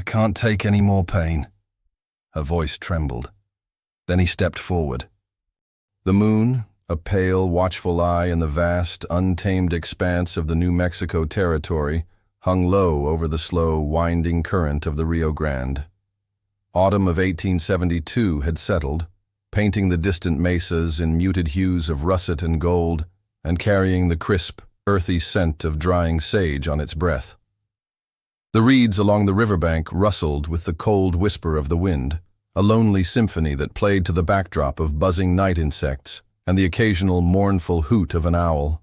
can't take any more pain." Her voice trembled. Then he stepped forward. The moon, a pale, watchful eye in the vast, untamed expanse of the New Mexico territory, hung low over the slow, winding current of the Rio Grande. Autumn of 1872 had settled, painting the distant mesas in muted hues of russet and gold, and carrying the crisp, earthy scent of drying sage on its breath. The reeds along the riverbank rustled with the cold whisper of the wind, a lonely symphony that played to the backdrop of buzzing night insects and the occasional mournful hoot of an owl.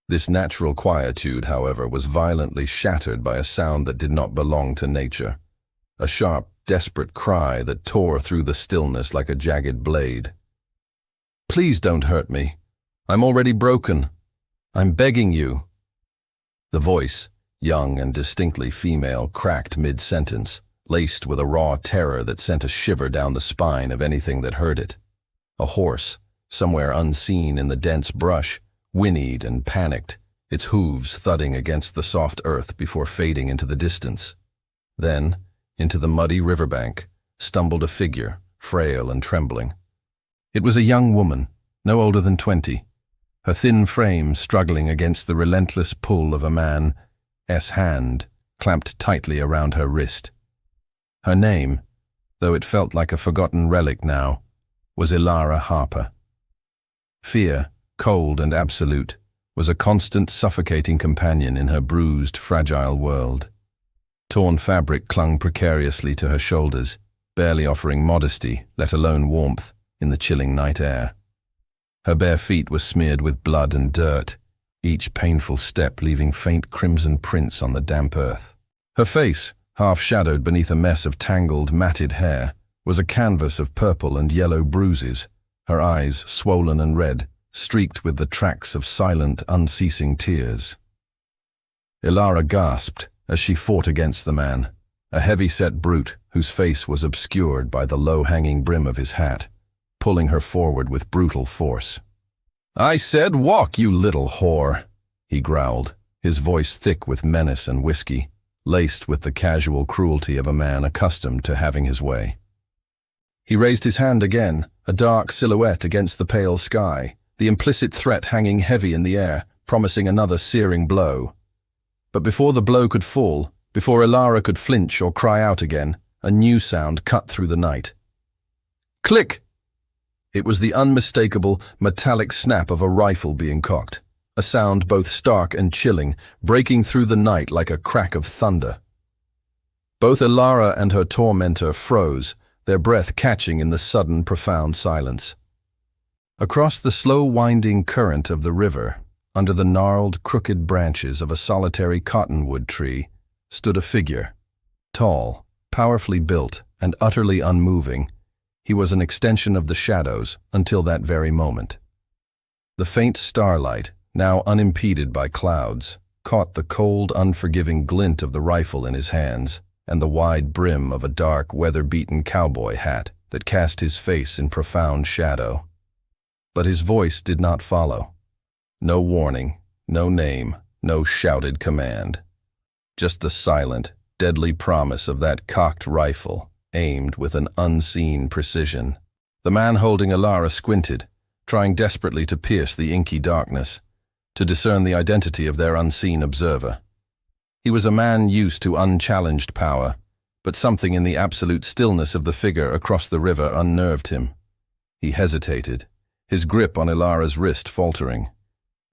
This natural quietude, however, was violently shattered by a sound that did not belong to nature, a sharp, desperate cry that tore through the stillness like a jagged blade. "Please don't hurt me. I'm already broken. I'm begging you." The voice, young and distinctly female, cracked mid-sentence, laced with a raw terror that sent a shiver down the spine of anything that heard it. A horse, somewhere unseen in the dense brush, whinnied and panicked, its hooves thudding against the soft earth before fading into the distance. Then, into the muddy riverbank, stumbled a figure, frail and trembling. It was a young woman, no older than 20, her thin frame struggling against the relentless pull of a man's hand clamped tightly around her wrist. Her name, though it felt like a forgotten relic now, was Elara Harper. Fear, cold and absolute, was a constant suffocating companion in her bruised, fragile world. Torn fabric clung precariously to her shoulders, barely offering modesty, let alone warmth, in the chilling night air. Her bare feet were smeared with blood and dirt, each painful step leaving faint crimson prints on the damp earth. Her face, half-shadowed beneath a mess of tangled, matted hair, was a canvas of purple and yellow bruises, her eyes swollen and red, streaked with the tracks of silent, unceasing tears. Elara gasped as she fought against the man, a heavy-set brute whose face was obscured by the low-hanging brim of his hat, pulling her forward with brutal force. "I said walk, you little whore," he growled, his voice thick with menace and whiskey, laced with the casual cruelty of a man accustomed to having his way. He raised his hand again, a dark silhouette against the pale sky, the implicit threat hanging heavy in the air, promising another searing blow. But before the blow could fall, before Elara could flinch or cry out again, a new sound cut through the night. Click! It was the unmistakable, metallic snap of a rifle being cocked, a sound both stark and chilling, breaking through the night like a crack of thunder. Both Elara and her tormentor froze, their breath catching in the sudden, profound silence. Across the slow-winding current of the river, under the gnarled, crooked branches of a solitary cottonwood tree, stood a figure. Tall, powerfully built, and utterly unmoving, he was an extension of the shadows until that very moment. The faint starlight, now unimpeded by clouds, caught the cold, unforgiving glint of the rifle in his hands and the wide brim of a dark, weather-beaten cowboy hat that cast his face in profound shadow. But his voice did not follow. No warning, no name, no shouted command. Just the silent, deadly promise of that cocked rifle, aimed with an unseen precision. The man holding Elara squinted, trying desperately to pierce the inky darkness, to discern the identity of their unseen observer. He was a man used to unchallenged power, but something in the absolute stillness of the figure across the river unnerved him. He hesitated, his grip on Elara's wrist faltering.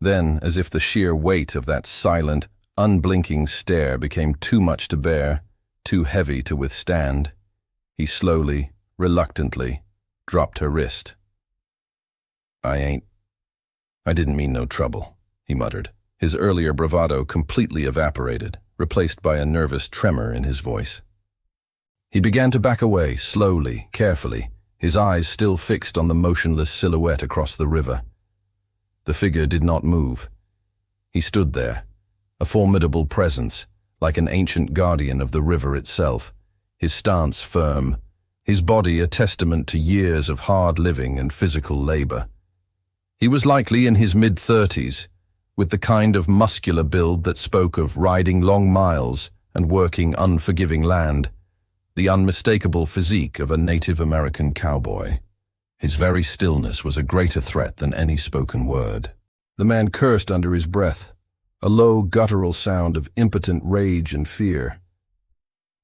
Then, as if the sheer weight of that silent, unblinking stare became too much to bear, too heavy to withstand, he slowly, reluctantly, dropped her wrist. I didn't mean no trouble," he muttered, his earlier bravado completely evaporated, replaced by a nervous tremor in his voice. He began to back away, slowly, carefully, his eyes still fixed on the motionless silhouette across the river. The figure did not move. He stood there, a formidable presence, like an ancient guardian of the river itself, his stance firm, his body a testament to years of hard living and physical labor. He was likely in his mid-30s, with the kind of muscular build that spoke of riding long miles and working, unforgiving land, the unmistakable physique of a Native American cowboy. His very stillness was a greater threat than any spoken word. The man cursed under his breath, a low, guttural sound of impotent rage and fear.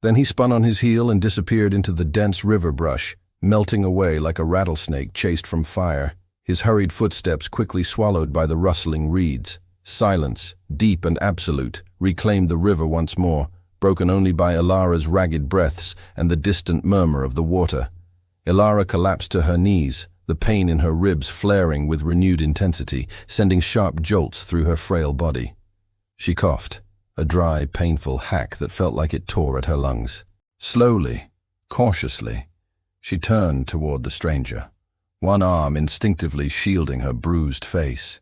Then he spun on his heel and disappeared into the dense river brush, melting away like a rattlesnake chased from fire, his hurried footsteps quickly swallowed by the rustling reeds. Silence, deep and absolute, reclaimed the river once more, broken only by Ilara's ragged breaths and the distant murmur of the water. Ilara collapsed to her knees, the pain in her ribs flaring with renewed intensity, sending sharp jolts through her frail body. She coughed, a dry, painful hack that felt like it tore at her lungs. Slowly, cautiously, she turned toward the stranger, one arm instinctively shielding her bruised face.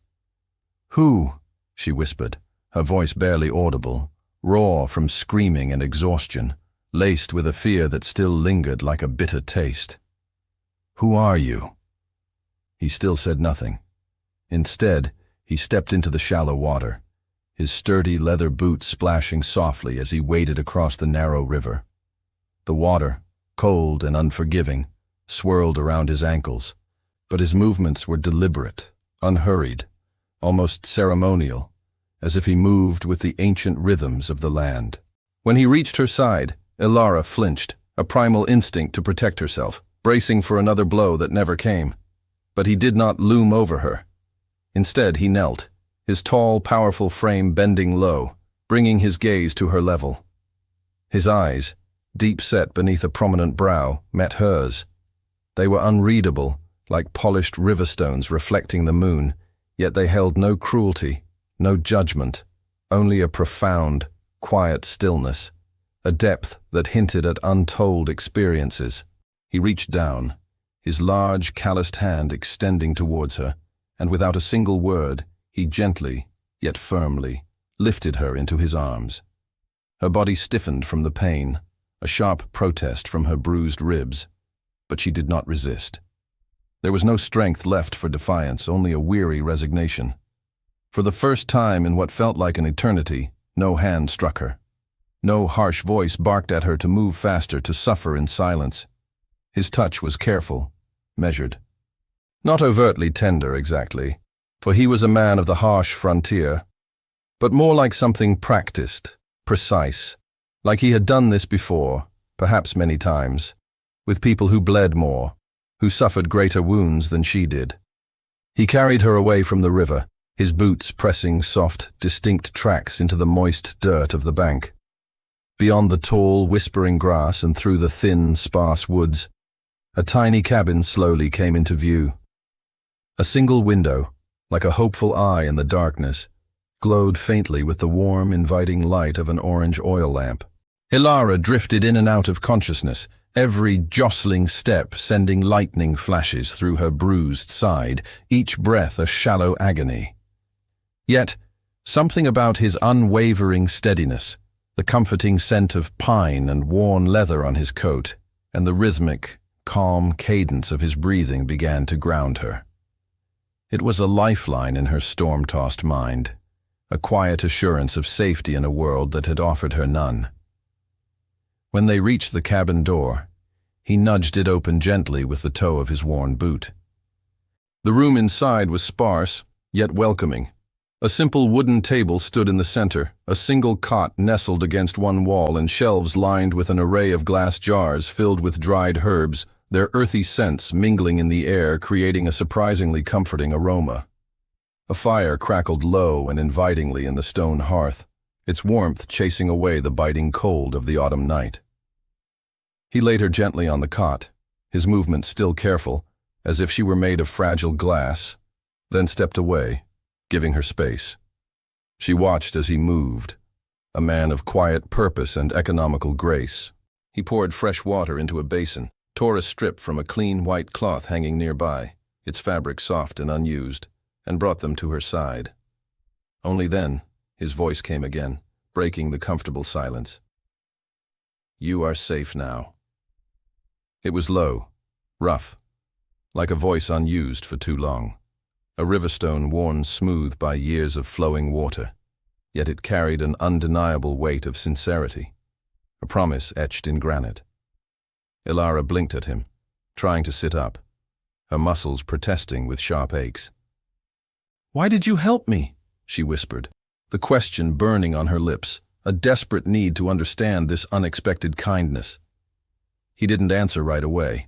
"Who?" she whispered, her voice barely audible, raw from screaming and exhaustion, laced with a fear that still lingered like a bitter taste. "Who are you?" He still said nothing. Instead, he stepped into the shallow water, his sturdy leather boots splashing softly as he waded across the narrow river. The water, cold and unforgiving, swirled around his ankles, but his movements were deliberate, unhurried, almost ceremonial, as if he moved with the ancient rhythms of the land. When he reached her side, Ilara flinched, a primal instinct to protect herself, bracing for another blow that never came. But he did not loom over her. Instead, he knelt, his tall, powerful frame bending low, bringing his gaze to her level. His eyes, deep set beneath a prominent brow, met hers. They were unreadable, like polished riverstones reflecting the moon, yet they held no cruelty, no judgment, only a profound, quiet stillness, a depth that hinted at untold experiences. He reached down, his large, calloused hand extending towards her, and without a single word, he gently, yet firmly, lifted her into his arms. Her body stiffened from the pain, a sharp protest from her bruised ribs, but she did not resist. There was no strength left for defiance, only a weary resignation. For the first time in what felt like an eternity, no hand struck her. No harsh voice barked at her to move faster, to suffer in silence. His touch was careful, measured. Not overtly tender, exactly, for he was a man of the harsh frontier, but more like something practiced, precise, like he had done this before, perhaps many times, with people who bled more, who suffered greater wounds than she did. He carried her away from the river, his boots pressing soft, distinct tracks into the moist dirt of the bank. Beyond the tall, whispering grass and through the thin, sparse woods, a tiny cabin slowly came into view. A single window, like a hopeful eye in the darkness, glowed faintly with the warm, inviting light of an orange oil lamp. Ilara drifted in and out of consciousness, every jostling step sending lightning flashes through her bruised side, each breath a shallow agony. Yet, something about his unwavering steadiness, the comforting scent of pine and worn leather on his coat, and the rhythmic, calm cadence of his breathing began to ground her. It was a lifeline in her storm-tossed mind, a quiet assurance of safety in a world that had offered her none. When they reached the cabin door, he nudged it open gently with the toe of his worn boot. The room inside was sparse, yet welcoming. A simple wooden table stood in the center, a single cot nestled against one wall, and shelves lined with an array of glass jars filled with dried herbs, their earthy scents mingling in the air, creating a surprisingly comforting aroma. A fire crackled low and invitingly in the stone hearth, its warmth chasing away the biting cold of the autumn night. He laid her gently on the cot, his movements still careful, as if she were made of fragile glass, then stepped away, giving her space. She watched as he moved, a man of quiet purpose and economical grace. He poured fresh water into a basin, tore a strip from a clean white cloth hanging nearby, its fabric soft and unused, and brought them to her side. Only then, his voice came again, breaking the comfortable silence. "You are safe now." It was low, rough, like a voice unused for too long. A riverstone worn smooth by years of flowing water, yet it carried an undeniable weight of sincerity. a promise etched in granite. Ilara blinked at him, trying to sit up, her muscles protesting with sharp aches. "Why did you help me?" she whispered, the question burning on her lips, a desperate need to understand this unexpected kindness. He didn't answer right away.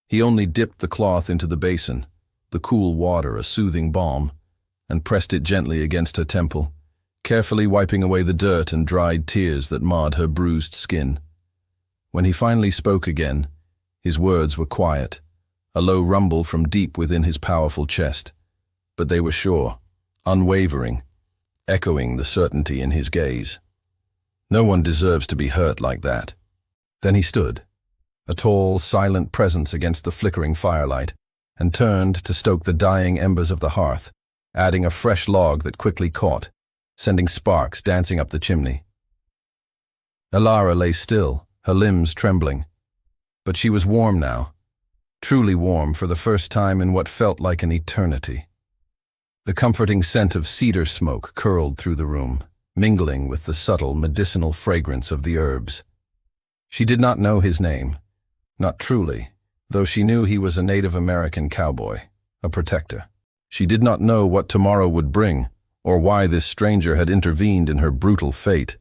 He only dipped the cloth into the basin, the cool water a soothing balm, and pressed it gently against her temple, carefully wiping away the dirt and dried tears that marred her bruised skin. When he finally spoke again, his words were quiet, a low rumble from deep within his powerful chest, but they were sure, unwavering, echoing the certainty in his gaze. No one deserves to be hurt like that. Then he stood, a tall, silent presence against the flickering firelight, and turned to stoke the dying embers of the hearth, adding a fresh log that quickly caught, sending sparks dancing up the chimney. Ilara lay still, her limbs trembling. But she was warm now, truly warm for the first time in what felt like an eternity. The comforting scent of cedar smoke curled through the room, mingling with the subtle medicinal fragrance of the herbs. She did not know his name, not truly, though she knew he was a Native American cowboy, a protector. She did not know what tomorrow would bring, or why this stranger had intervened in her brutal fate.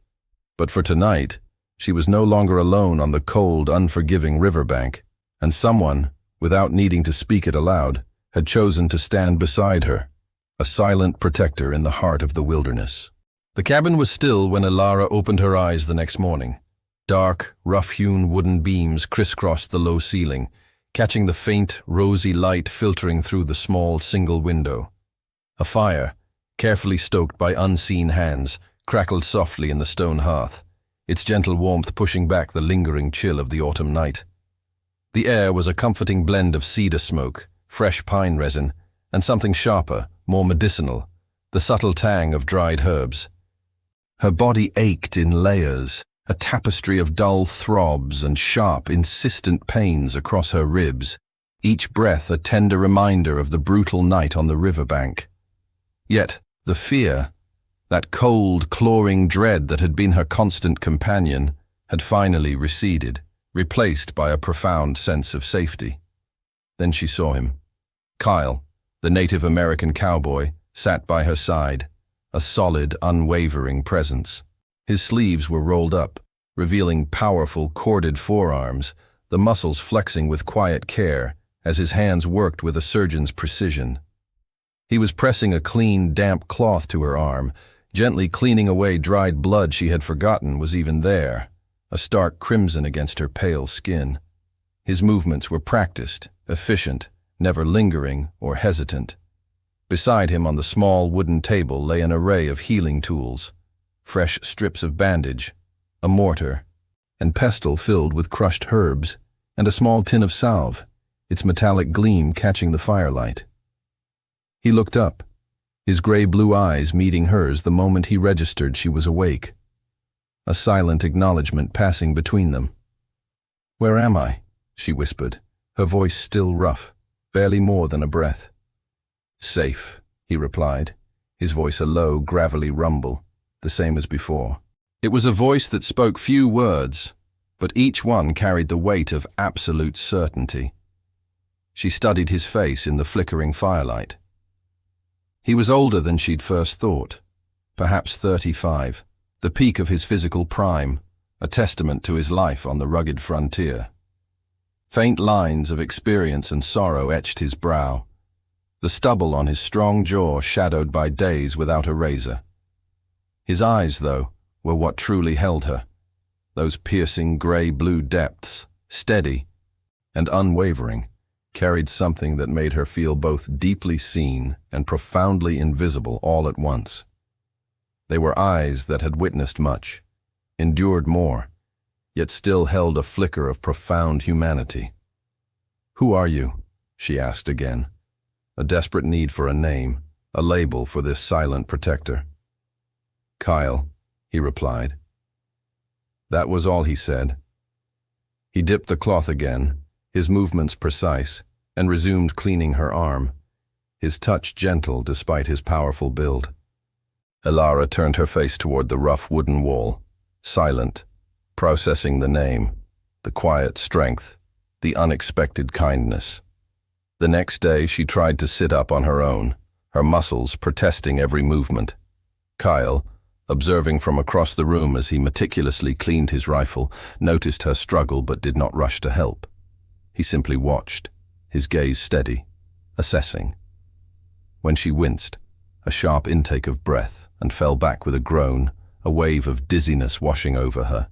But for tonight, she was no longer alone on the cold, unforgiving riverbank, and someone, without needing to speak it aloud, had chosen to stand beside her, a silent protector in the heart of the wilderness. The cabin was still when Ilara opened her eyes the next morning. Dark, rough-hewn wooden beams crisscrossed the low ceiling, catching the faint, rosy light filtering through the small single window. A fire, carefully stoked by unseen hands, crackled softly in the stone hearth, its gentle warmth pushing back the lingering chill of the autumn night. The air was a comforting blend of cedar smoke, fresh pine resin, and something sharper, more medicinal, the subtle tang of dried herbs. Her body ached in layers, a tapestry of dull throbs and sharp, insistent pains across her ribs, each breath a tender reminder of the brutal night on the riverbank. Yet the fear, that cold, clawing dread that had been her constant companion, had finally receded, replaced by a profound sense of safety. Then she saw him. Kyle, the Native American cowboy, sat by her side, a solid, unwavering presence. His sleeves were rolled up, revealing powerful, corded forearms, the muscles flexing with quiet care as his hands worked with a surgeon's precision. He was pressing a clean, damp cloth to her arm, gently cleaning away dried blood she had forgotten was even there, a stark crimson against her pale skin. His movements were practiced, efficient, never lingering or hesitant. Beside him on the small wooden table lay an array of healing tools, fresh strips of bandage, a mortar, and pestle filled with crushed herbs, and a small tin of salve, its metallic gleam catching the firelight. He looked up, his gray-blue eyes meeting hers the moment he registered she was awake, a silent acknowledgement passing between them. "Where am I?" she whispered, her voice still rough, barely more than a breath. "Safe," he replied, his voice a low, gravelly rumble, the same as before. It was a voice that spoke few words, but each one carried the weight of absolute certainty. She studied his face in the flickering firelight. He was older than she'd first thought, perhaps 35, the peak of his physical prime, a testament to his life on the rugged frontier. Faint lines of experience and sorrow etched his brow, the stubble on his strong jaw shadowed by days without a razor. His eyes, though, were what truly held her, those piercing grey-blue depths, steady and unwavering, carried something that made her feel both deeply seen and profoundly invisible all at once. They were eyes that had witnessed much, endured more, yet still held a flicker of profound humanity. "Who are you?" she asked again, a desperate need for a name, a label for this silent protector. "Kyle," he replied. That was all he said. He dipped the cloth again, his movements precise, and resumed cleaning her arm, his touch gentle despite his powerful build. Ilara turned her face toward the rough wooden wall, silent, processing the name, the quiet strength, the unexpected kindness. The next day she tried to sit up on her own, her muscles protesting every movement. Kyle, observing from across the room as he meticulously cleaned his rifle, noticed her struggle but did not rush to help. He simply watched, his gaze steady, assessing. When she winced, a sharp intake of breath, and fell back with a groan, a wave of dizziness washing over her.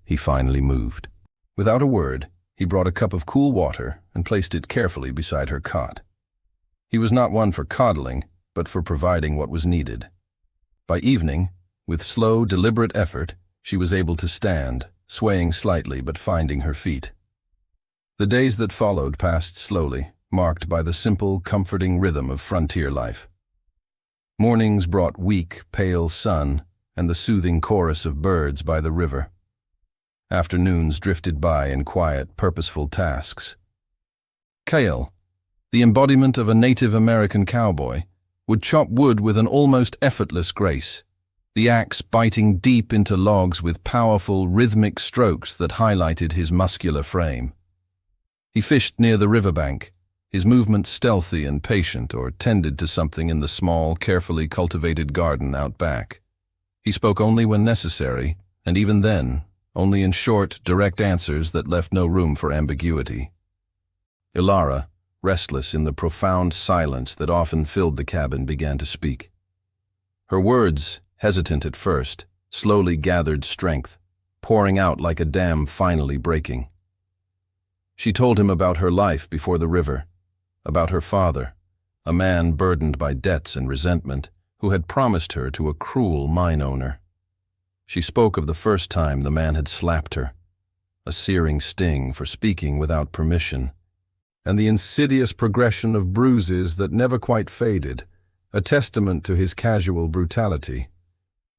He finally moved. Without a word, he brought a cup of cool water and placed it carefully beside her cot. He was not one for coddling, but for providing what was needed. By evening, with slow, deliberate effort, she was able to stand, swaying slightly but finding her feet. The days that followed passed slowly, marked by the simple, comforting rhythm of frontier life. Mornings brought weak, pale sun and the soothing chorus of birds by the river. Afternoons drifted by in quiet, purposeful tasks. Kyle, the embodiment of a Native American cowboy, would chop wood with an almost effortless grace, the axe biting deep into logs with powerful, rhythmic strokes that highlighted his muscular frame. He fished near the riverbank, his movements stealthy and patient, or tended to something in the small, carefully cultivated garden out back. He spoke only when necessary, and even then, only in short, direct answers that left no room for ambiguity. Ilara, restless in the profound silence that often filled the cabin, began to speak. Her words, hesitant at first, slowly gathered strength, pouring out like a dam finally breaking. She told him about her life before the river, about her father, a man burdened by debts and resentment, who had promised her to a cruel mine owner. She spoke of the first time the man had slapped her, a searing sting for speaking without permission, and the insidious progression of bruises that never quite faded, a testament to his casual brutality.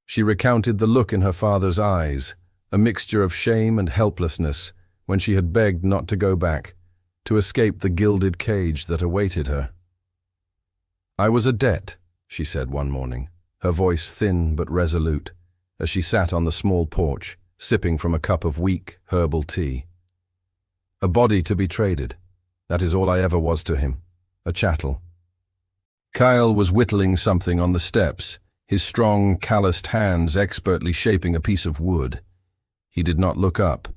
She recounted the look in her father's eyes, a mixture of shame and helplessness, when she had begged not to go back, to escape the gilded cage that awaited her. "I was a debt," she said one morning, her voice thin but resolute, as she sat on the small porch, sipping from a cup of weak, herbal tea. "A body to be traded. That is all I ever was to him, a chattel." Kyle was whittling something on the steps, his strong, calloused hands expertly shaping a piece of wood. He did not look up.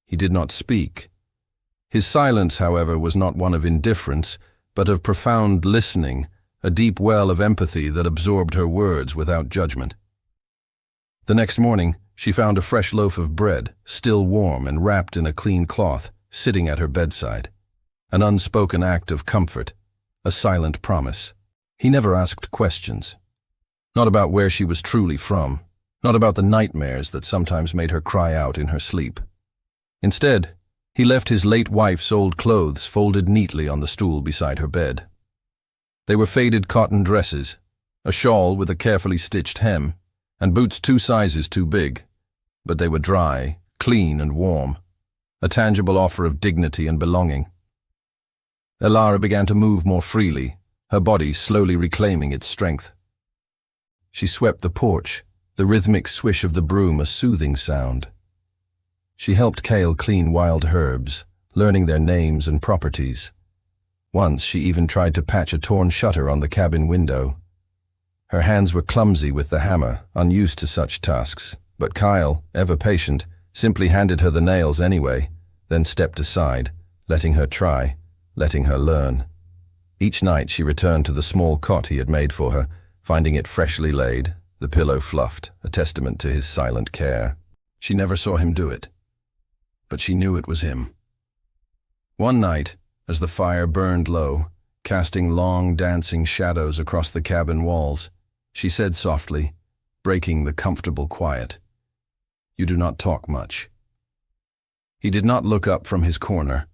He did not speak. His silence, however, was not one of indifference, but of profound listening, a deep well of empathy that absorbed her words without judgment. The next morning, she found a fresh loaf of bread, still warm and wrapped in a clean cloth, sitting at her bedside. An unspoken act of comfort, a silent promise. He never asked questions. Not about where she was truly from, not about the nightmares that sometimes made her cry out in her sleep. Instead, he left his late wife's old clothes folded neatly on the stool beside her bed. They were faded cotton dresses, a shawl with a carefully stitched hem, and boots 2 sizes too big, but they were dry, clean and warm, a tangible offer of dignity and belonging. Ilara began to move more freely, her body slowly reclaiming its strength. She swept the porch, the rhythmic swish of the broom a soothing sound. She helped Kale clean wild herbs, learning their names and properties. Once she even tried to patch a torn shutter on the cabin window. Her hands were clumsy with the hammer, unused to such tasks, but Kyle, ever patient, simply handed her the nails anyway, then stepped aside, letting her try, letting her learn. Each night she returned to the small cot he had made for her, finding it freshly laid, the pillow fluffed, a testament to his silent care. She never saw him do it, but she knew it was him. One night, as the fire burned low, casting long, dancing shadows across the cabin walls, she said softly, breaking the comfortable quiet, "You do not talk much." He did not look up from his corner,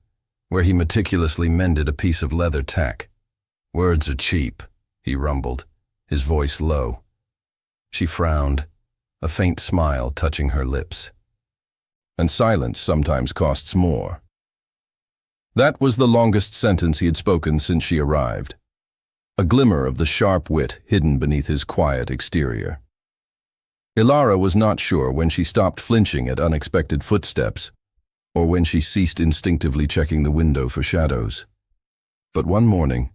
where he meticulously mended a piece of leather tack. "Words are cheap," he rumbled, his voice low. She frowned, a faint smile touching her lips. "And silence sometimes costs more." That was the longest sentence he had spoken since she arrived, a glimmer of the sharp wit hidden beneath his quiet exterior. Ilara was not sure when she stopped flinching at unexpected footsteps, or when she ceased instinctively checking the window for shadows. But one morning,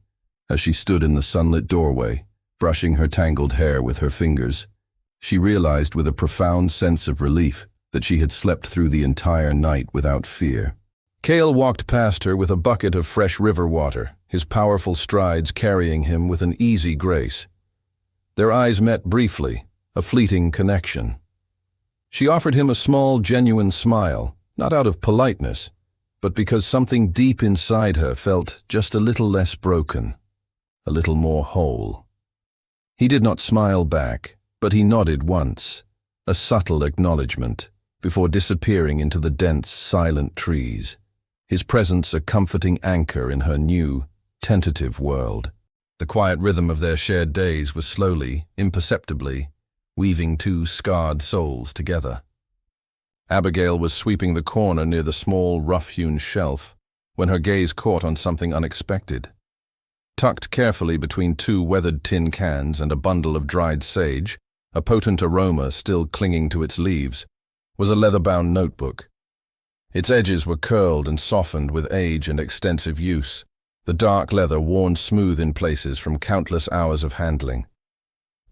as she stood in the sunlit doorway, brushing her tangled hair with her fingers, she realized with a profound sense of relief that she had slept through the entire night without fear. Cale walked past her with a bucket of fresh river water, his powerful strides carrying him with an easy grace. Their eyes met briefly, a fleeting connection. She offered him a small, genuine smile, not out of politeness, but because something deep inside her felt just a little less broken, a little more whole. He did not smile back, but he nodded once, a subtle acknowledgement, before disappearing into the dense, silent trees, his presence a comforting anchor in her new, tentative world. The quiet rhythm of their shared days was slowly, imperceptibly, weaving two scarred souls together. Abigail was sweeping the corner near the small, rough-hewn shelf when her gaze caught on something unexpected. Tucked carefully between two weathered tin cans and a bundle of dried sage, a potent aroma still clinging to its leaves, was a leather-bound notebook. Its edges were curled and softened with age and extensive use, the dark leather worn smooth in places from countless hours of handling.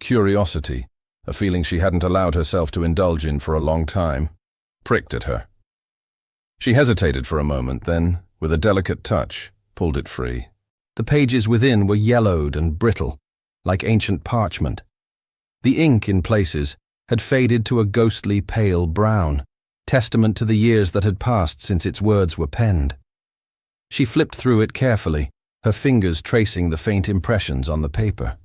Curiosity, a feeling she hadn't allowed herself to indulge in for a long time, pricked at her. She hesitated for a moment, then, with a delicate touch, pulled it free. The pages within were yellowed and brittle, like ancient parchment. The ink, in places, had faded to a ghostly pale brown, testament to the years that had passed since its words were penned. She flipped through it carefully, her fingers tracing the faint impressions on the paper.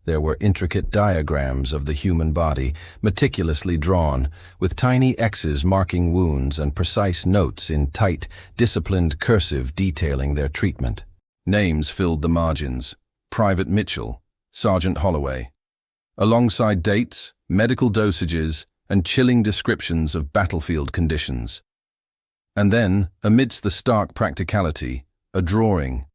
There were intricate diagrams of the human body, meticulously drawn, with tiny X's marking wounds and precise notes in tight, disciplined cursive detailing their treatment. Names filled the margins: Private Mitchell, Sergeant Holloway, alongside dates, medical dosages, and chilling descriptions of battlefield conditions. And then, amidst the stark practicality, a drawing,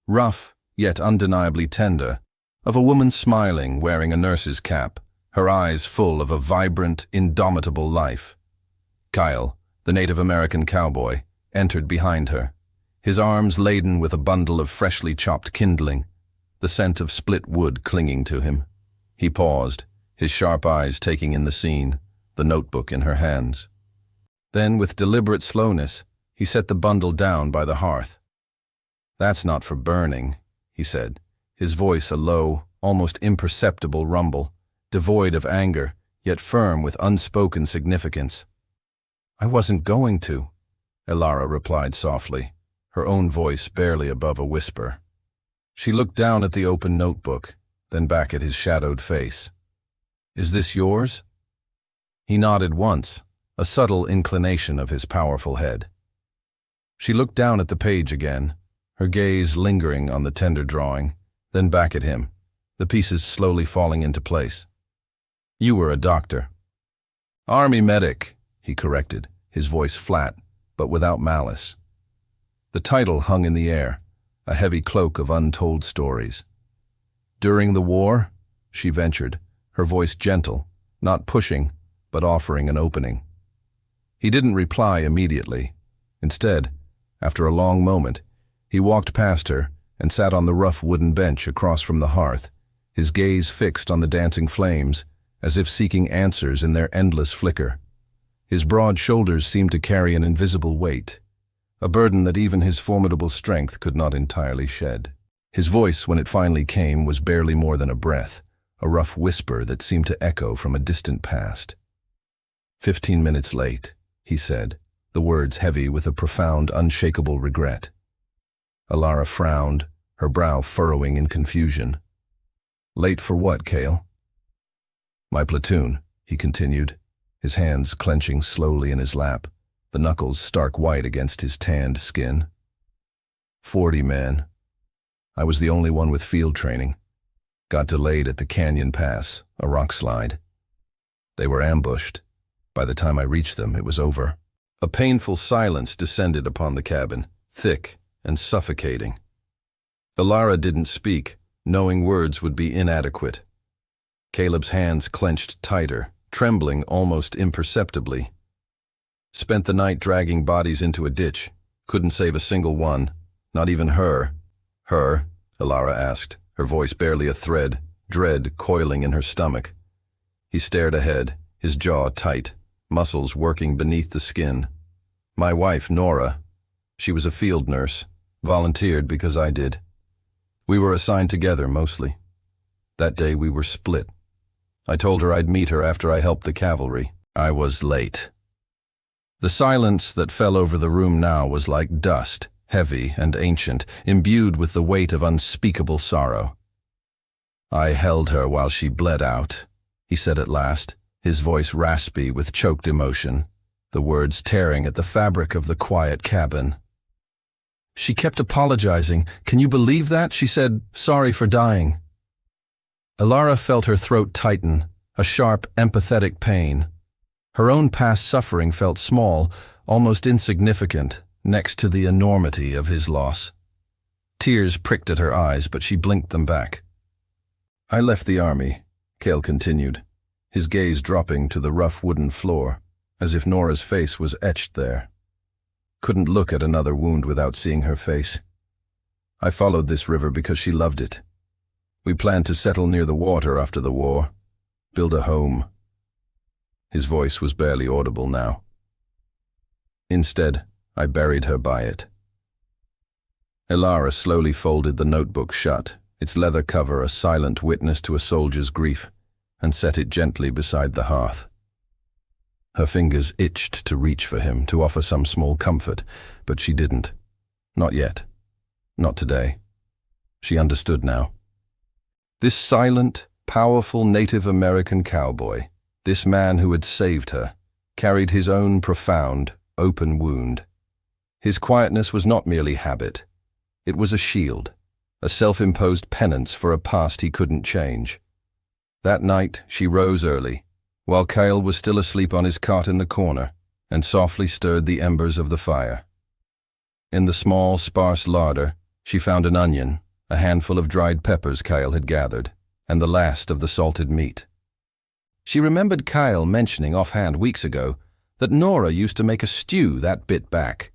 rough yet undeniably tender, of a woman smiling, wearing a nurse's cap, her eyes full of a vibrant, indomitable life. Kyle, the Native American cowboy, entered behind her, his arms laden with a bundle of freshly chopped kindling, the scent of split wood clinging to him. He paused, his sharp eyes taking in the scene, the notebook in her hands. Then, with deliberate slowness, he set the bundle down by the hearth. "That's not for burning," he said, his voice a low, almost imperceptible rumble, devoid of anger, yet firm with unspoken significance. "I wasn't going to," Ilara replied softly, her own voice barely above a whisper. She looked down at the open notebook, then back at his shadowed face. "Is this yours?" He nodded once, a subtle inclination of his powerful head. She looked down at the page again, her gaze lingering on the tender drawing, then back at him, the pieces slowly falling into place. "You were a doctor." "Army medic," he corrected, his voice flat, but without malice. The title hung in the air, a heavy cloak of untold stories. "During the war?" she ventured, her voice gentle, not pushing, but offering an opening. He didn't reply immediately. Instead, after a long moment, he walked past her and sat on the rough wooden bench across from the hearth, his gaze fixed on the dancing flames, as if seeking answers in their endless flicker. His broad shoulders seemed to carry an invisible weight, a burden that even his formidable strength could not entirely shed. His voice, when it finally came, was barely more than a breath, a rough whisper that seemed to echo from a distant past. 15 minutes late," he said, the words heavy with a profound, unshakable regret. Ilara frowned, her brow furrowing in confusion. "Late for what, Cale?" "My platoon," he continued, his hands clenching slowly in his lap, the knuckles stark white against his tanned skin. 40 men. I was the only one with field training. Got delayed at the Canyon Pass, a rock slide. They were ambushed. By the time I reached them, it was over." A painful silence descended upon the cabin, thick and suffocating. Ilara didn't speak, knowing words would be inadequate. Caleb's hands clenched tighter, trembling almost imperceptibly. Spent the night dragging bodies into a ditch. Couldn't save a single one, not even her. Her? Elara asked, her voice barely a thread, dread coiling in her stomach. He stared ahead, his jaw tight, muscles working beneath the skin. My wife, Nora. She was a field nurse, volunteered because I did. We were assigned together, mostly. That day we were split. I told her I'd meet her after I helped the cavalry. I was late. The silence that fell over the room now was like dust, heavy and ancient, imbued with the weight of unspeakable sorrow. I held her while she bled out, he said at last, his voice raspy with choked emotion, the words tearing at the fabric of the quiet cabin. She kept apologizing. Can you believe that? She said, sorry for dying. Elara felt her throat tighten, a sharp, empathetic pain. Her own past suffering felt small, almost insignificant, next to the enormity of his loss. Tears pricked at her eyes, but she blinked them back. I left the army, Cale continued, his gaze dropping to the rough wooden floor, as if Nora's face was etched there. Couldn't look at another wound without seeing her face. I followed this river because she loved it. We planned to settle near the water after the war, build a home. His voice was barely audible now. Instead, I buried her by it. Elara slowly folded the notebook shut, its leather cover a silent witness to a soldier's grief, and set it gently beside the hearth. Her fingers itched to reach for him, to offer some small comfort, but she didn't. Not yet. Not today. She understood now. This silent, powerful Native American cowboy, this man who had saved her, carried his own profound, open wound. His quietness was not merely habit. It was a shield, a self-imposed penance for a past he couldn't change. That night, she rose early, while Cale was still asleep on his cot in the corner, and softly stirred the embers of the fire. In the small, sparse larder, she found an onion, a handful of dried peppers Cale had gathered, and the last of the salted meat. She remembered Cale mentioning offhand weeks ago that Nora used to make a stew that bit back.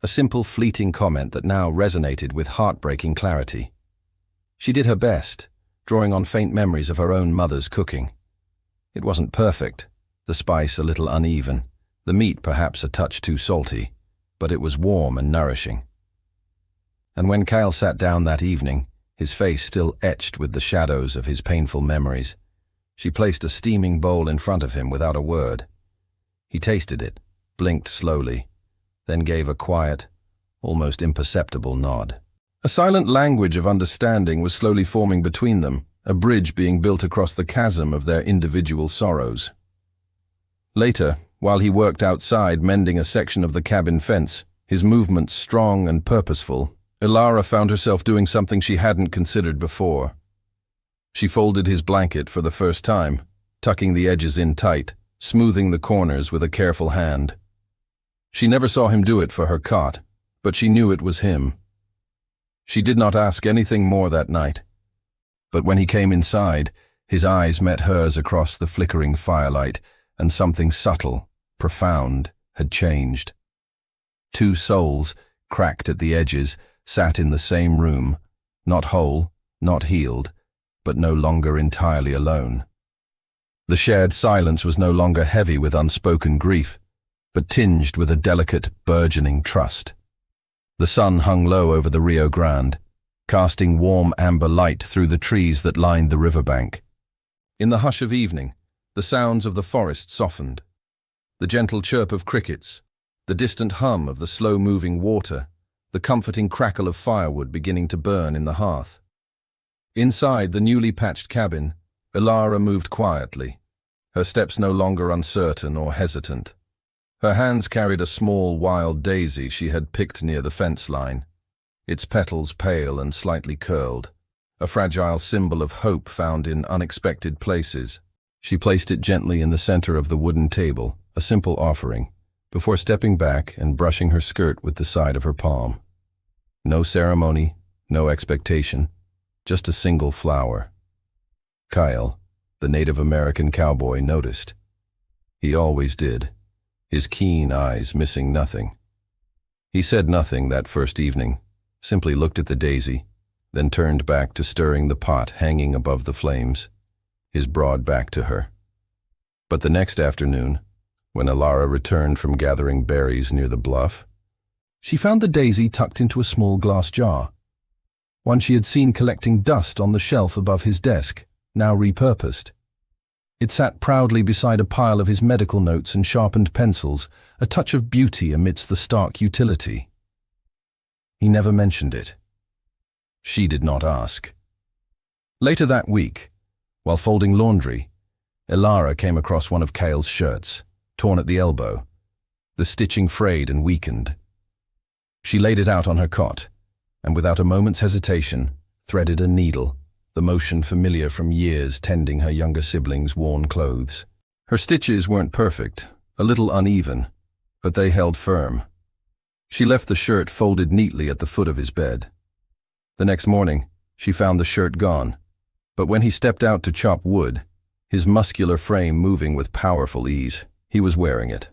A simple, fleeting comment that now resonated with heartbreaking clarity. She did her best, drawing on faint memories of her own mother's cooking. It wasn't perfect, the spice a little uneven, the meat perhaps a touch too salty, but it was warm and nourishing. And when Cale sat down that evening, his face still etched with the shadows of his painful memories, she placed a steaming bowl in front of him without a word. He tasted it, blinked slowly, then gave a quiet, almost imperceptible nod. A silent language of understanding was slowly forming between them, a bridge being built across the chasm of their individual sorrows. Later, while he worked outside mending a section of the cabin fence, his movements strong and purposeful, Elara found herself doing something she hadn't considered before. She folded his blanket for the first time, tucking the edges in tight, smoothing the corners with a careful hand. She never saw him do it for her cot, but she knew it was him. She did not ask anything more that night. But when he came inside, his eyes met hers across the flickering firelight, and something subtle, profound, had changed. Two souls, cracked at the edges, sat in the same room, not whole, not healed, but no longer entirely alone. The shared silence was no longer heavy with unspoken grief, but tinged with a delicate, burgeoning trust. The sun hung low over the Rio Grande, casting warm amber light through the trees that lined the riverbank. In the hush of evening, the sounds of the forest softened. The gentle chirp of crickets, the distant hum of the slow-moving water, the comforting crackle of firewood beginning to burn in the hearth. Inside the newly patched cabin, Elara moved quietly, her steps no longer uncertain or hesitant. Her hands carried a small wild daisy she had picked near the fence line, its petals pale and slightly curled, a fragile symbol of hope found in unexpected places. She placed it gently in the center of the wooden table, a simple offering, before stepping back and brushing her skirt with the side of her palm. No ceremony, no expectation, just a single flower. Cale, the Native American cowboy noticed. He always did, his keen eyes missing nothing. He said nothing that first evening, simply looked at the daisy, then turned back to stirring the pot hanging above the flames, his broad back to her. But the next afternoon, when Alara returned from gathering berries near the bluff, she found the daisy tucked into a small glass jar, one she had seen collecting dust on the shelf above his desk, now repurposed. It sat proudly beside a pile of his medical notes and sharpened pencils, a touch of beauty amidst the stark utility. He never mentioned it. She did not ask. Later that week, while folding laundry, Alara came across one of Cale's shirts, torn at the elbow, the stitching frayed and weakened. She laid it out on her cot, and without a moment's hesitation, threaded a needle, the motion familiar from years tending her younger siblings' worn clothes. Her stitches weren't perfect, a little uneven, but they held firm. She left the shirt folded neatly at the foot of his bed. The next morning, she found the shirt gone, but when he stepped out to chop wood, his muscular frame moving with powerful ease, he was wearing it.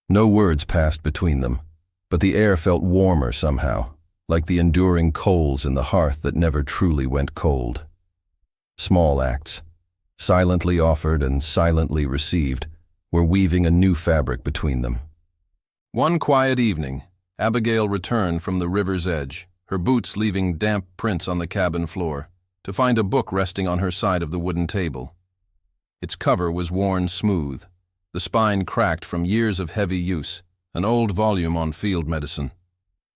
No words passed between them, but the air felt warmer somehow, like the enduring coals in the hearth that never truly went cold. Small acts, silently offered and silently received, were weaving a new fabric between them. One quiet evening, Abigail returned from the river's edge, her boots leaving damp prints on the cabin floor, to find a book resting on her side of the wooden table. Its cover was worn smooth, the spine cracked from years of heavy use, an old volume on field medicine.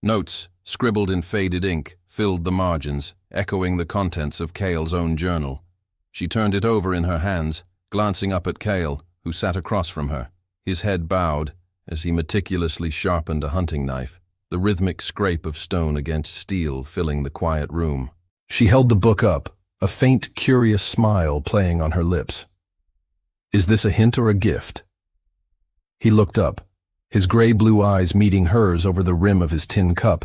Notes, scribbled in faded ink, filled the margins, echoing the contents of Cale's own journal. She turned it over in her hands, glancing up at Cale, who sat across from her, his head bowed as he meticulously sharpened a hunting knife, the rhythmic scrape of stone against steel filling the quiet room. She held the book up, a faint, curious smile playing on her lips. "Is this a hint or a gift?" He looked up, his gray-blue eyes meeting hers over the rim of his tin cup,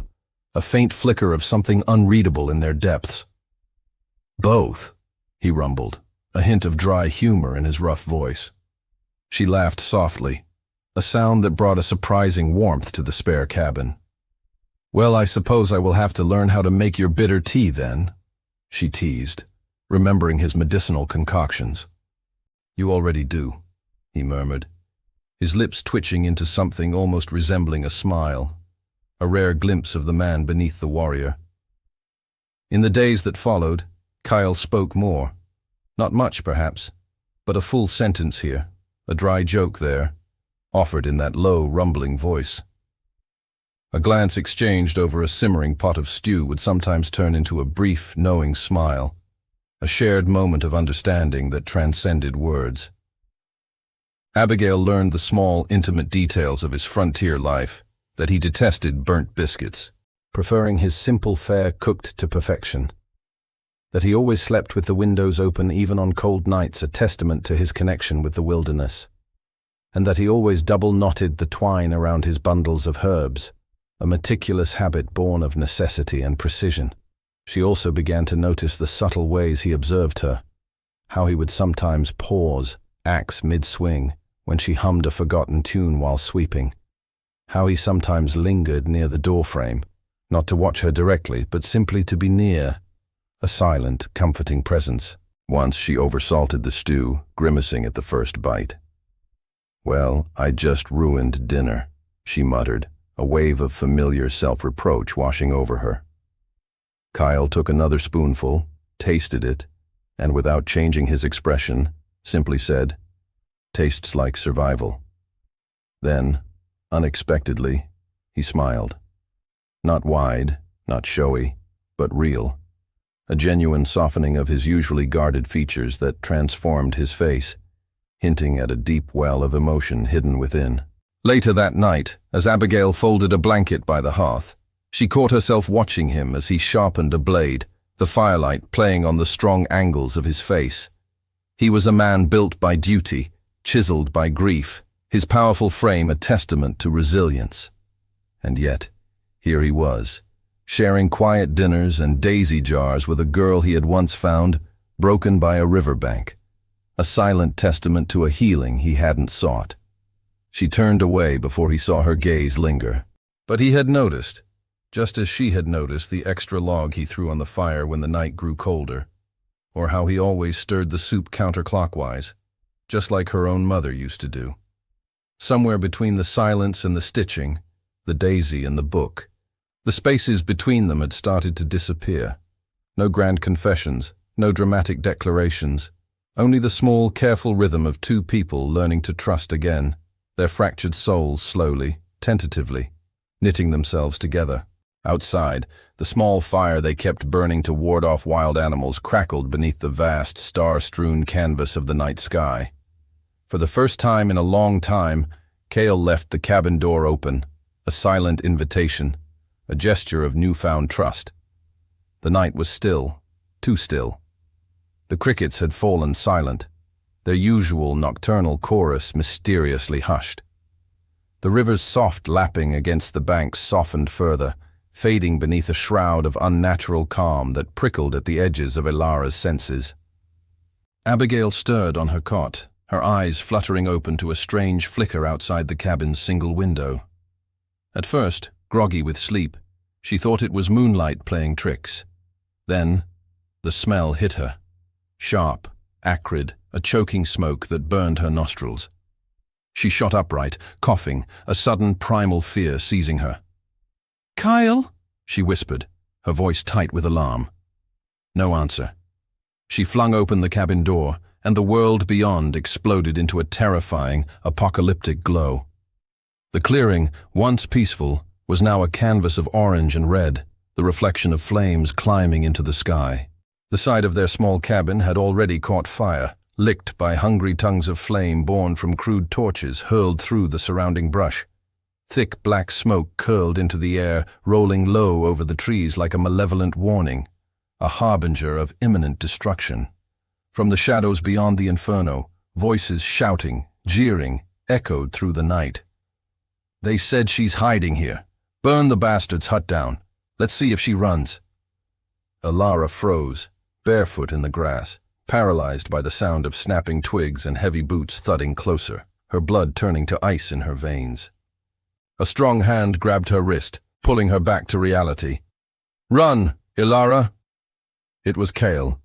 a faint flicker of something unreadable in their depths. "Both," he rumbled, a hint of dry humor in his rough voice. She laughed softly, a sound that brought a surprising warmth to the spare cabin. "Well, I suppose I will have to learn how to make your bitter tea then," she teased, remembering his medicinal concoctions. "You already do," he murmured, his lips twitching into something almost resembling a smile, a rare glimpse of the man beneath the warrior. In the days that followed, Kyle spoke more. Not much, perhaps, but a full sentence here, a dry joke there, offered in that low, rumbling voice. A glance exchanged over a simmering pot of stew would sometimes turn into a brief, knowing smile, a shared moment of understanding that transcended words. Abigail learned the small, intimate details of his frontier life, that he detested burnt biscuits, preferring his simple fare cooked to perfection, that he always slept with the windows open even on cold nights, a testament to his connection with the wilderness, and that he always double-knotted the twine around his bundles of herbs, a meticulous habit born of necessity and precision. She also began to notice the subtle ways he observed her, how he would sometimes pause, axe mid-swing, when she hummed a forgotten tune while sweeping, how he sometimes lingered near the doorframe, not to watch her directly, but simply to be near, a silent, comforting presence. Once she oversalted the stew, grimacing at the first bite. "Well, I just ruined dinner," she muttered, a wave of familiar self-reproach washing over her. Kyle took another spoonful, tasted it, and without changing his expression, simply said, "Tastes like survival." Then, unexpectedly, he smiled. Not wide, not showy, but real. A genuine softening of his usually guarded features that transformed his face, hinting at a deep well of emotion hidden within. Later that night, as Abigail folded a blanket by the hearth, she caught herself watching him as he sharpened a blade, the firelight playing on the strong angles of his face. He was a man built by duty, chiseled by grief, his powerful frame a testament to resilience. And yet, here he was, sharing quiet dinners and daisy jars with a girl he had once found broken by a riverbank, a silent testament to a healing he hadn't sought. She turned away before he saw her gaze linger. But he had noticed, just as she had noticed the extra log he threw on the fire when the night grew colder, or how he always stirred the soup counterclockwise, just like her own mother used to do. Somewhere between the silence and the stitching, the daisy and the book, the spaces between them had started to disappear. No grand confessions, no dramatic declarations, only the small, careful rhythm of two people learning to trust again, their fractured souls slowly, tentatively, knitting themselves together. Outside, the small fire they kept burning to ward off wild animals crackled beneath the vast, star-strewn canvas of the night sky. For the first time in a long time, Cale left the cabin door open, a silent invitation, a gesture of newfound trust. The night was still, too still. The crickets had fallen silent, their usual nocturnal chorus mysteriously hushed. The river's soft lapping against the banks softened further, fading beneath a shroud of unnatural calm that prickled at the edges of Ilara's senses. Abigail stirred on her cot, her eyes fluttering open to a strange flicker outside the cabin's single window. At first, groggy with sleep, she thought it was moonlight playing tricks. Then, the smell hit her. Sharp, acrid, a choking smoke that burned her nostrils. She shot upright, coughing, a sudden primal fear seizing her. "Kyle?" she whispered, her voice tight with alarm. No answer. She flung open the cabin door, and the world beyond exploded into a terrifying, apocalyptic glow. The clearing, once peaceful, was now a canvas of orange and red, the reflection of flames climbing into the sky. The side of their small cabin had already caught fire, licked by hungry tongues of flame born from crude torches hurled through the surrounding brush. Thick black smoke curled into the air, rolling low over the trees like a malevolent warning, a harbinger of imminent destruction. From the shadows beyond the inferno, voices shouting, jeering, echoed through the night. "They said she's hiding here. Burn the bastard's hut down. Let's see if she runs." Ilara froze, barefoot in the grass, paralyzed by the sound of snapping twigs and heavy boots thudding closer, her blood turning to ice in her veins. A strong hand grabbed her wrist, pulling her back to reality. "Run, Ilara!" It was Cale.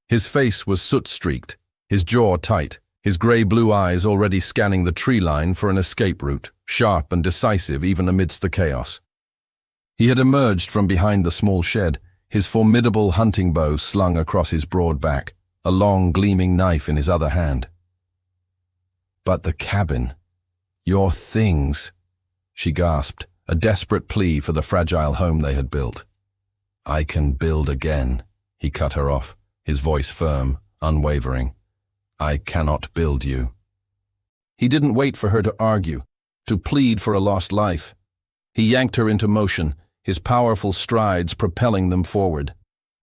His face was soot-streaked, his jaw tight, his grey-blue eyes already scanning the tree line for an escape route, sharp and decisive even amidst the chaos. He had emerged from behind the small shed, his formidable hunting bow slung across his broad back, a long gleaming knife in his other hand. "But the cabin, your things," she gasped, a desperate plea for the fragile home they had built. "I can build again," he cut her off, his voice firm, unwavering. "I cannot build you." He didn't wait for her to argue, to plead for a lost life. He yanked her into motion, his powerful strides propelling them forward.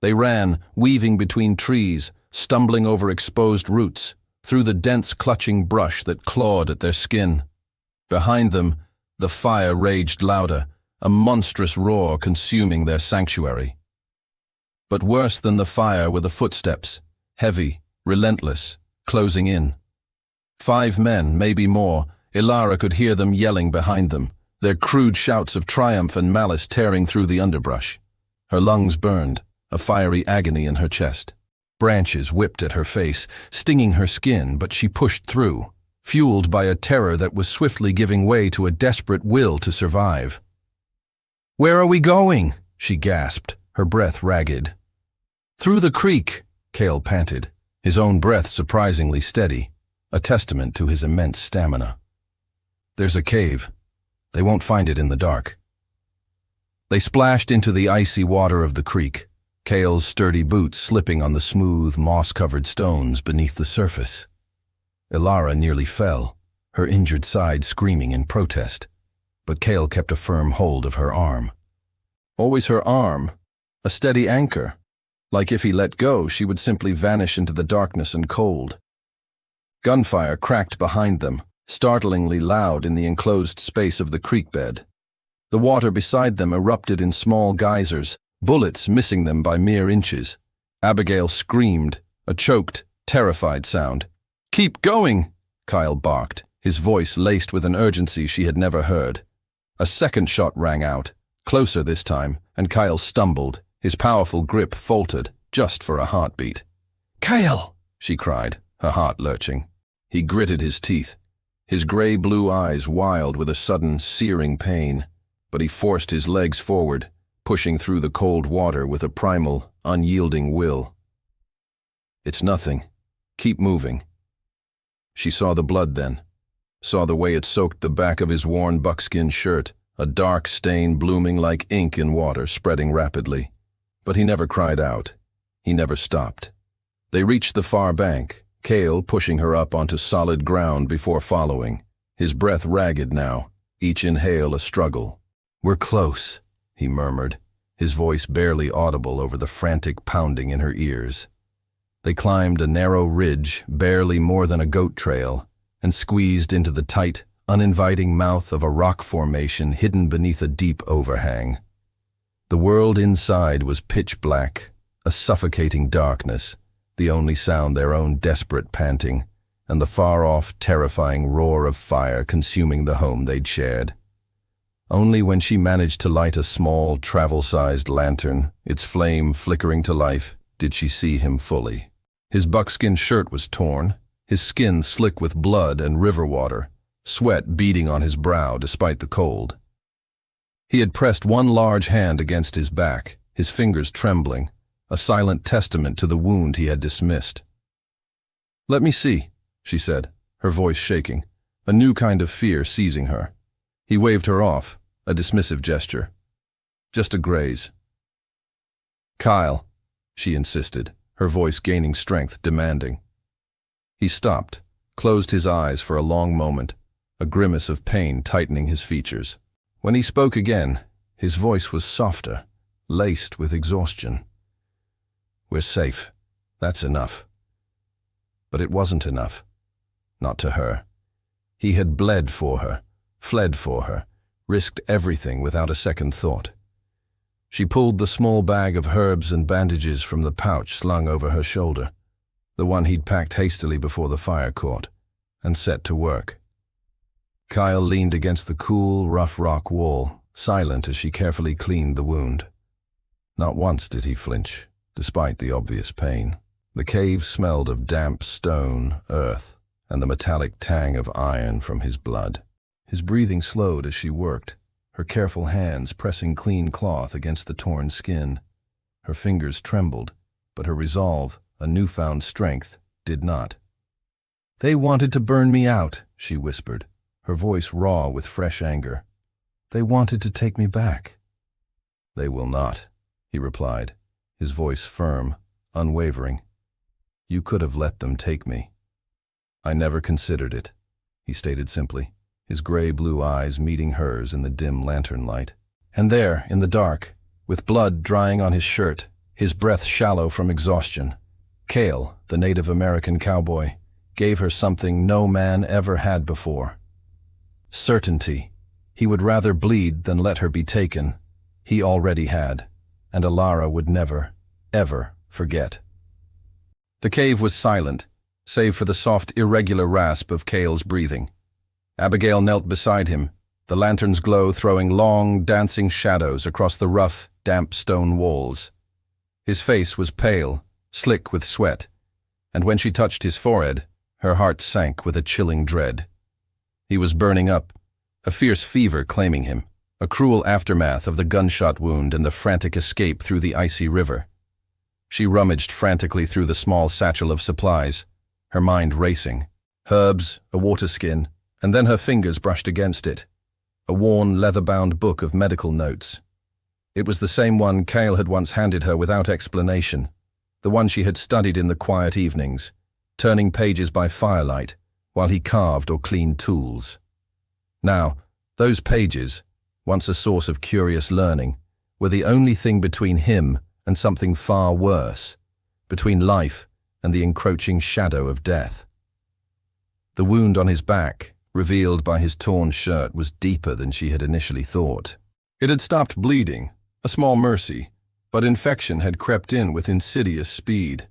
They ran, weaving between trees, stumbling over exposed roots, through the dense clutching brush that clawed at their skin. Behind them, the fire raged louder, a monstrous roar consuming their sanctuary. But worse than the fire were the footsteps, heavy, relentless, closing in. 5 men, maybe more. Ilara could hear them yelling behind them, their crude shouts of triumph and malice tearing through the underbrush. Her lungs burned, a fiery agony in her chest. Branches whipped at her face, stinging her skin, but she pushed through, fueled by a terror that was swiftly giving way to a desperate will to survive. "Where are we going?" she gasped, her breath ragged. "Through the creek," Cale panted, his own breath surprisingly steady, a testament to his immense stamina. "There's a cave. They won't find it in the dark." They splashed into the icy water of the creek, Cale's sturdy boots slipping on the smooth, moss-covered stones beneath the surface. Ilara nearly fell, her injured side screaming in protest, but Cale kept a firm hold of her arm. Always her arm, a steady anchor, like if he let go, she would simply vanish into the darkness and cold. Gunfire cracked behind them, startlingly loud in the enclosed space of the creek bed. The water beside them erupted in small geysers, bullets missing them by mere inches. Abigail screamed, a choked, terrified sound, "Keep going!" Kyle barked, his voice laced with an urgency she had never heard. A second shot rang out, closer this time, and Kyle stumbled, his powerful grip faltered, just for a heartbeat. "Kyle!" she cried, her heart lurching. He gritted his teeth, his gray-blue eyes wild with a sudden, searing pain, but he forced his legs forward, pushing through the cold water with a primal, unyielding will. "It's nothing. Keep moving." She saw the blood then, saw the way it soaked the back of his worn buckskin shirt, a dark stain blooming like ink in water, spreading rapidly. But he never cried out. He never stopped. They reached the far bank, Cale pushing her up onto solid ground before following, his breath ragged now, each inhale a struggle. "We're close," he murmured, his voice barely audible over the frantic pounding in her ears. They climbed a narrow ridge, barely more than a goat trail, and squeezed into the tight, uninviting mouth of a rock formation hidden beneath a deep overhang. The world inside was pitch black, a suffocating darkness, the only sound their own desperate panting, and the far-off, terrifying roar of fire consuming the home they'd shared. Only when she managed to light a small, travel-sized lantern, its flame flickering to life, did she see him fully. His buckskin shirt was torn, his skin slick with blood and river water, sweat beading on his brow despite the cold. He had pressed one large hand against his back, his fingers trembling, a silent testament to the wound he had dismissed. "Let me see," she said, her voice shaking, a new kind of fear seizing her. He waved her off, a dismissive gesture. "Just a graze." "Kyle," she insisted, her voice gaining strength, demanding. He stopped, closed his eyes for a long moment, a grimace of pain tightening his features. When he spoke again, his voice was softer, laced with exhaustion. "We're safe. That's enough." But it wasn't enough. Not to her. He had bled for her, fled for her, risked everything without a second thought. She pulled the small bag of herbs and bandages from the pouch slung over her shoulder, the one he'd packed hastily before the fire caught, and set to work. Kyle leaned against the cool, rough rock wall, silent as she carefully cleaned the wound. Not once did he flinch, despite the obvious pain. The cave smelled of damp stone, earth, and the metallic tang of iron from his blood. His breathing slowed as she worked, her careful hands pressing clean cloth against the torn skin. Her fingers trembled, but her resolve, a newfound strength, did not. "They wanted to burn me out," she whispered, her voice raw with fresh anger. "They wanted to take me back." "They will not," he replied, his voice firm, unwavering. "You could have let them take me." "I never considered it," he stated simply, his gray-blue eyes meeting hers in the dim lantern light. And there, in the dark, with blood drying on his shirt, his breath shallow from exhaustion, Cale, the Native American cowboy, gave her something no man ever had before. Certainty. He would rather bleed than let her be taken. He already had, and Alara would never, ever forget. The cave was silent, save for the soft, irregular rasp of Cale's breathing. Abigail knelt beside him, the lantern's glow throwing long, dancing shadows across the rough, damp stone walls. His face was pale, slick with sweat, and when she touched his forehead, her heart sank with a chilling dread. He was burning up, a fierce fever claiming him, a cruel aftermath of the gunshot wound and the frantic escape through the icy river. She rummaged frantically through the small satchel of supplies, her mind racing. Herbs, a water skin, and then her fingers brushed against it. A worn, leather-bound book of medical notes. It was the same one Cale had once handed her without explanation, the one she had studied in the quiet evenings, turning pages by firelight while he carved or cleaned tools. Now, those pages, once a source of curious learning, were the only thing between him and something far worse, between life and the encroaching shadow of death. The wound on his back, revealed by his torn shirt, was deeper than she had initially thought. It had stopped bleeding, a small mercy, but infection had crept in with insidious speed.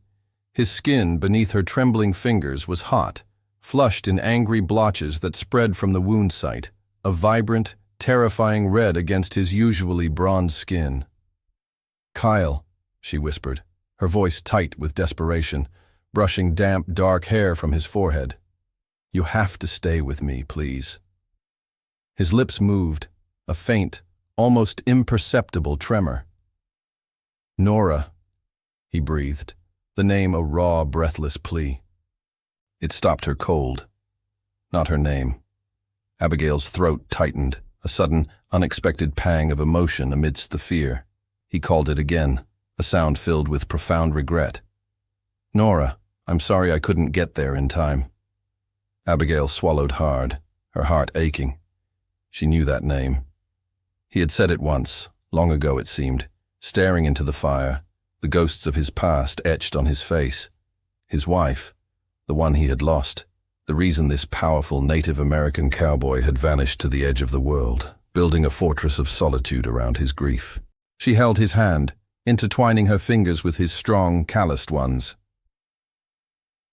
His skin beneath her trembling fingers was hot, flushed in angry blotches that spread from the wound site, a vibrant, terrifying red against his usually bronze skin. "Kyle," she whispered, her voice tight with desperation, brushing damp, dark hair from his forehead. "You have to stay with me, please." His lips moved, a faint, almost imperceptible tremor. "Nora," he breathed, the name a raw, breathless plea. It stopped her cold. Not her name. Abigail's throat tightened, a sudden, unexpected pang of emotion amidst the fear. He called it again, a sound filled with profound regret. "Nora, I'm sorry I couldn't get there in time." Abigail swallowed hard, her heart aching. She knew that name. He had said it once, long ago it seemed, staring into the fire, the ghosts of his past etched on his face. His wife, the one he had lost, the reason this powerful Native American cowboy had vanished to the edge of the world, building a fortress of solitude around his grief. She held his hand, intertwining her fingers with his strong, calloused ones.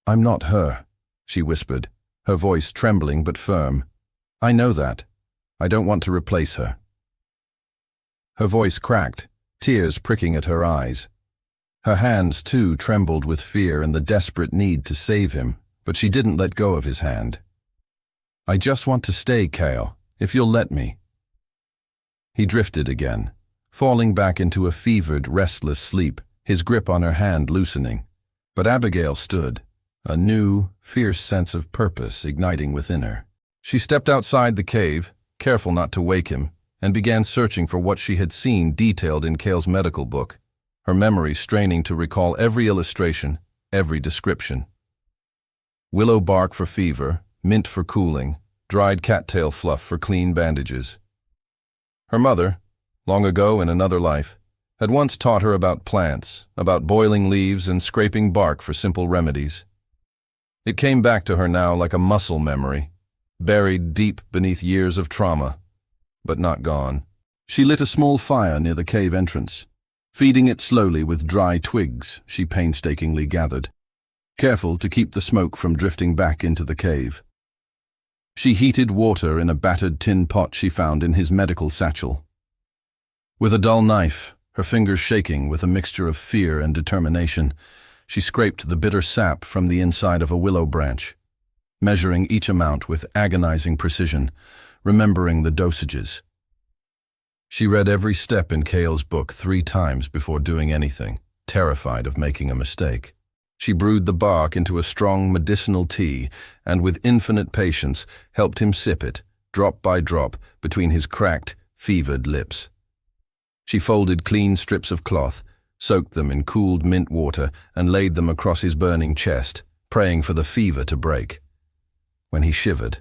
"I'm not her," she whispered, her voice trembling but firm. "I know that. I don't want to replace her." Her voice cracked, tears pricking at her eyes. Her hands, too, trembled with fear and the desperate need to save him, but she didn't let go of his hand. "I just want to stay, Kale, if you'll let me." He drifted again, falling back into a fevered, restless sleep, his grip on her hand loosening. But Abigail stood, a new, fierce sense of purpose igniting within her. She stepped outside the cave, careful not to wake him, and began searching for what she had seen detailed in Cale's medical book, her memory straining to recall every illustration, every description. Willow bark for fever, mint for cooling, dried cattail fluff for clean bandages. Her mother, long ago in another life, had once taught her about plants, about boiling leaves and scraping bark for simple remedies. It came back to her now like a muscle memory, buried deep beneath years of trauma, but not gone. She lit a small fire near the cave entrance, feeding it slowly with dry twigs she painstakingly gathered, careful to keep the smoke from drifting back into the cave. She heated water in a battered tin pot she found in his medical satchel. With a dull knife, her fingers shaking with a mixture of fear and determination, she scraped the bitter sap from the inside of a willow branch, measuring each amount with agonizing precision, remembering the dosages. She read every step in Cale's book 3 times before doing anything, terrified of making a mistake. She brewed the bark into a strong medicinal tea and with infinite patience helped him sip it, drop by drop, between his cracked, fevered lips. She folded clean strips of cloth, soaked them in cooled mint water, and laid them across his burning chest, praying for the fever to break. When he shivered,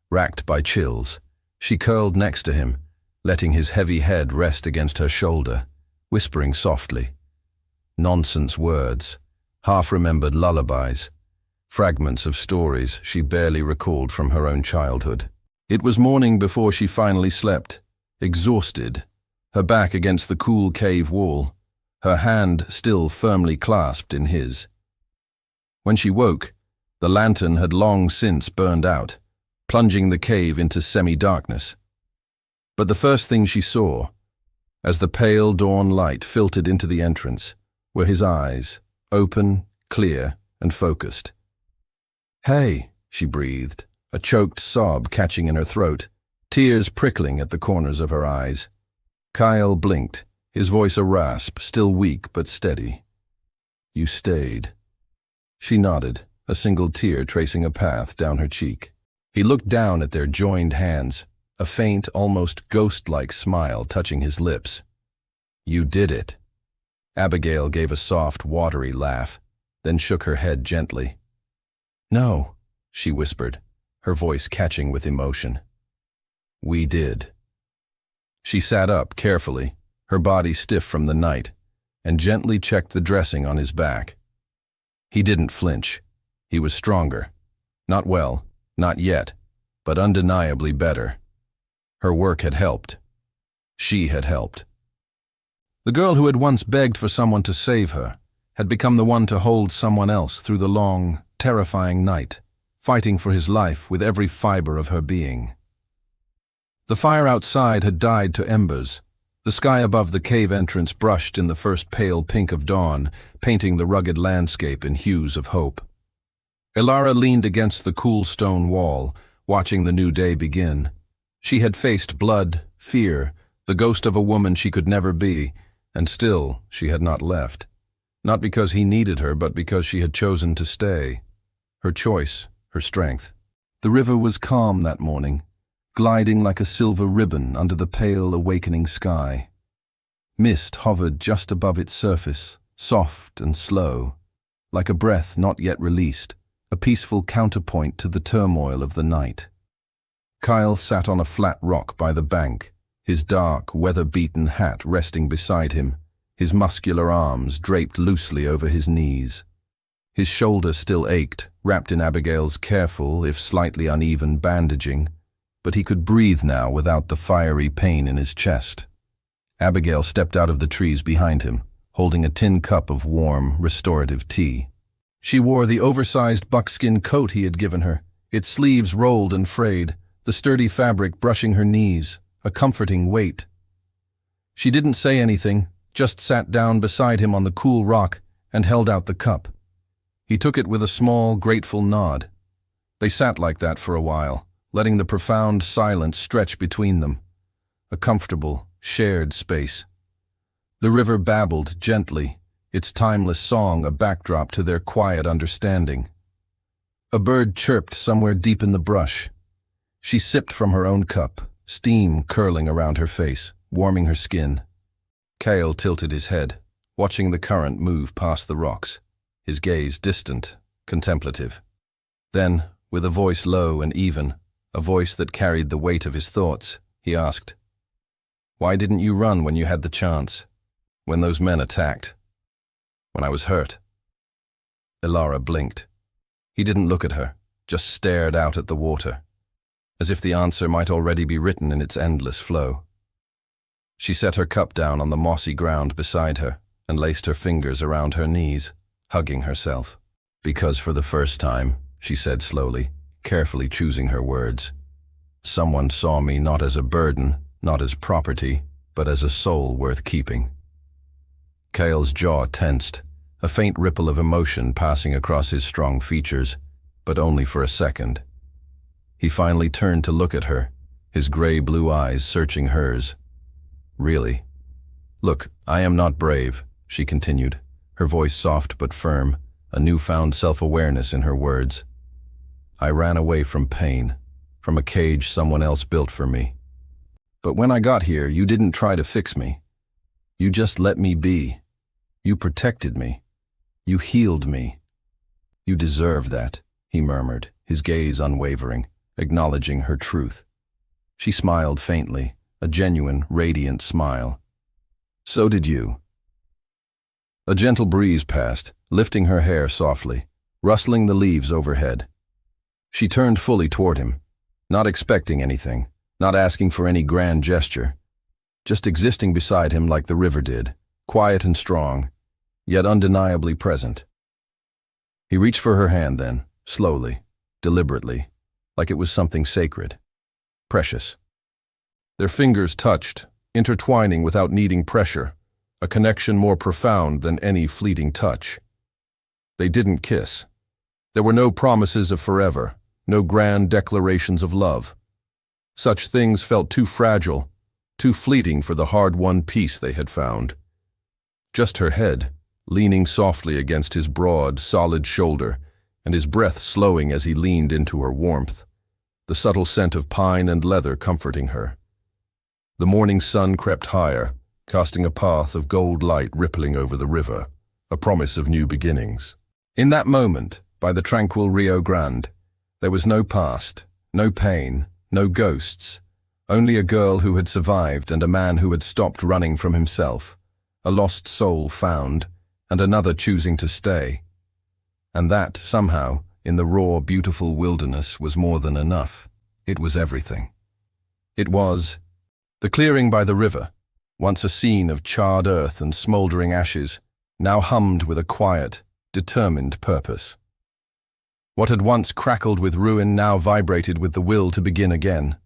racked by chills, she curled next to him, letting his heavy head rest against her shoulder, whispering softly. Nonsense words, half-remembered lullabies, fragments of stories she barely recalled from her own childhood. It was morning before she finally slept, exhausted, her back against the cool cave wall, her hand still firmly clasped in his. When she woke, the lantern had long since burned out, plunging the cave into semi-darkness. But the first thing she saw, as the pale dawn light filtered into the entrance, were his eyes, open, clear, and focused. "Hey," she breathed, a choked sob catching in her throat, tears prickling at the corners of her eyes. Kyle blinked, his voice a rasp, still weak but steady. "You stayed." She nodded, a single tear tracing a path down her cheek. He looked down at their joined hands, a faint, almost ghost-like smile touching his lips. "You did it." Abigail gave a soft, watery laugh, then shook her head gently. "No," she whispered, her voice catching with emotion. "We did." She sat up carefully, her body stiff from the night, and gently checked the dressing on his back. He didn't flinch. He was stronger. Not well, not yet, but undeniably better. Her work had helped. She had helped. The girl who had once begged for someone to save her had become the one to hold someone else through the long, terrifying night, fighting for his life with every fiber of her being. The fire outside had died to embers. The sky above the cave entrance brushed in the first pale pink of dawn, painting the rugged landscape in hues of hope. Elara leaned against the cool stone wall, watching the new day begin. She had faced blood, fear, the ghost of a woman she could never be, and still she had not left. Not because he needed her, but because she had chosen to stay. Her choice, her strength. The river was calm that morning, gliding like a silver ribbon under the pale, awakening sky. Mist hovered just above its surface, soft and slow, like a breath not yet released, a peaceful counterpoint to the turmoil of the night. Kyle sat on a flat rock by the bank, his dark, weather-beaten hat resting beside him, his muscular arms draped loosely over his knees. His shoulder still ached, wrapped in Abigail's careful, if slightly uneven, bandaging, but he could breathe now without the fiery pain in his chest. Abigail stepped out of the trees behind him, holding a tin cup of warm, restorative tea. She wore the oversized buckskin coat he had given her, its sleeves rolled and frayed, the sturdy fabric brushing her knees, a comforting weight. She didn't say anything, just sat down beside him on the cool rock and held out the cup. He took it with a small, grateful nod. They sat like that for a while, letting the profound silence stretch between them. A comfortable, shared space. The river babbled gently, its timeless song a backdrop to their quiet understanding. A bird chirped somewhere deep in the brush. She sipped from her own cup, steam curling around her face, warming her skin. Cale tilted his head, watching the current move past the rocks, his gaze distant, contemplative. Then, with a voice low and even, a voice that carried the weight of his thoughts, he asked, "Why didn't you run when you had the chance? When those men attacked? When I was hurt?" Elara blinked. He didn't look at her, just stared out at the water, as if the answer might already be written in its endless flow. She set her cup down on the mossy ground beside her and laced her fingers around her knees, hugging herself. "Because for the first time," she said slowly, carefully choosing her words, "someone saw me not as a burden, not as property, but as a soul worth keeping." Cale's jaw tensed, a faint ripple of emotion passing across his strong features, but only for a second. He finally turned to look at her, his gray-blue eyes searching hers. "Really? Look, I am not brave," she continued, her voice soft but firm, a newfound self-awareness in her words. "I ran away from pain, from a cage someone else built for me. But when I got here, you didn't try to fix me. You just let me be. You protected me. You healed me. You deserve that," he murmured, his gaze unwavering, acknowledging her truth. She smiled faintly, a genuine, radiant smile. "So did you." A gentle breeze passed, lifting her hair softly, rustling the leaves overhead. She turned fully toward him, not expecting anything, not asking for any grand gesture, just existing beside him like the river did, quiet and strong, yet undeniably present. He reached for her hand then, slowly, deliberately, like it was something sacred, precious. Their fingers touched, intertwining without needing pressure, a connection more profound than any fleeting touch. They didn't kiss. There were no promises of forever, no grand declarations of love. Such things felt too fragile, too fleeting for the hard-won peace they had found. Just her head, leaning softly against his broad, solid shoulder, and his breath slowing as he leaned into her warmth, the subtle scent of pine and leather comforting her. The morning sun crept higher, casting a path of gold light rippling over the river, a promise of new beginnings. In that moment, by the tranquil Rio Grande, there was no past, no pain, no ghosts, only a girl who had survived and a man who had stopped running from himself, a lost soul found, and another choosing to stay. And that, somehow, in the raw, beautiful wilderness, was more than enough. It was everything. It was the clearing by the river, once a scene of charred earth and smoldering ashes, now hummed with a quiet, determined purpose. What had once crackled with ruin now vibrated with the will to begin again.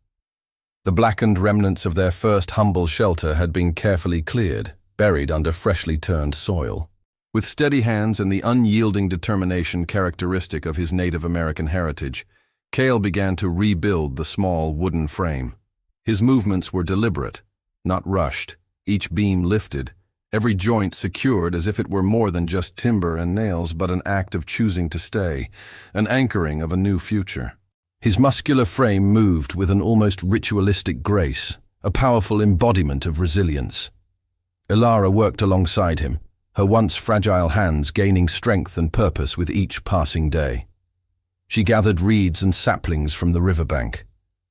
The blackened remnants of their first humble shelter had been carefully cleared, buried under freshly turned soil. With steady hands and the unyielding determination characteristic of his Native American heritage, Cale began to rebuild the small wooden frame. His movements were deliberate, not rushed, each beam lifted, every joint secured as if it were more than just timber and nails but an act of choosing to stay, an anchoring of a new future. His muscular frame moved with an almost ritualistic grace, a powerful embodiment of resilience. Ilara worked alongside him, her once fragile hands gaining strength and purpose with each passing day. She gathered reeds and saplings from the riverbank,